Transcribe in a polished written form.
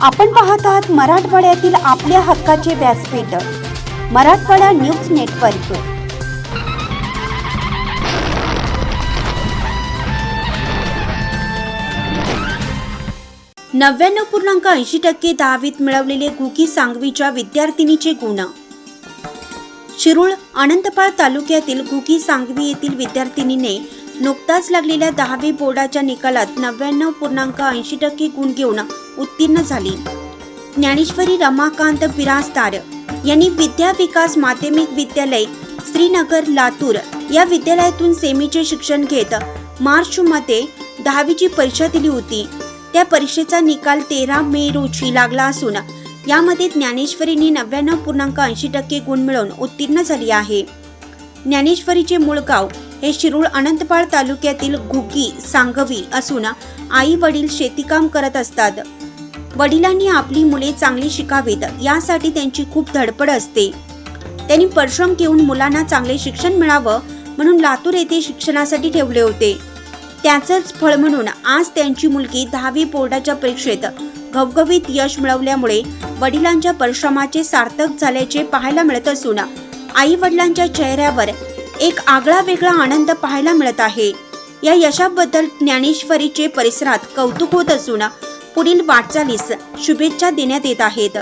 आपण पाहत आहात मराठवाड्यातील आपल्या हक्काचे व्यासपीठ मराठवाडा न्यूज नेटवर्क। 99.80% 10वीत मिळवलेले घुगी सांगवीच्या विद्यार्थिनीचे गुण। शिरूळ अनंतपाळ तालुक्यातील घुगी सांगवी येथील विद्यार्थिनीने नुकताच लागलेल्या 10वी बोर्डाच्या निकालात 99.80% गुण घेऊन उत्तीर्ण झाली। ज्ञानेश्वरी रमाकांत बिराजदार यांनी विद्या विकास माध्यमिक विद्यालय श्रीनगर लातूर या विद्यालयातून सेमीचे शिक्षण घेत मार्च मध्ये 10वीची परीक्षा दिली होती। त्या परीक्षेचा निकाल 13 मे रोजी लागला असून यामध्ये ज्ञानेश्वरीने 99.80% गुण मिळवून उत्तीर्ण झाली आहे। ज्ञानेश्वरीचे मूळ गाव हे शिरूळ अनंतपाळ तालुक्यातील घुगी सांगवी असून आई वडील शेतीकाम करत असतात। वडिलांनी आपली मुले चांगली शिकावीत यासाठी त्यांची खूप धडपड असते। त्यांनी परिश्रम घेऊन मुलांना चांगले शिक्षण मिळावं म्हणून लातूर येथे शिक्षणासाठी ठेवले होते। त्याचंच फळ म्हणून आज त्यांची मुलगी 10वी बोर्डाच्या परीक्षेत घवघवीत यश मिळवल्यामुळे वडिलांच्या परिश्रमाचे सार्थक झाल्याचे पाहायला मिळत असून आई वडिलांच्या चेहऱ्यावर एक आगळा वेगळा आनंद पाहायला मिळत आहे। या यशाबद्दल ज्ञानेश्वरीचे परिसरात कौतुक होत असून पुढील वाटचालीस शुभेच्छा देण्यात येत आहेत।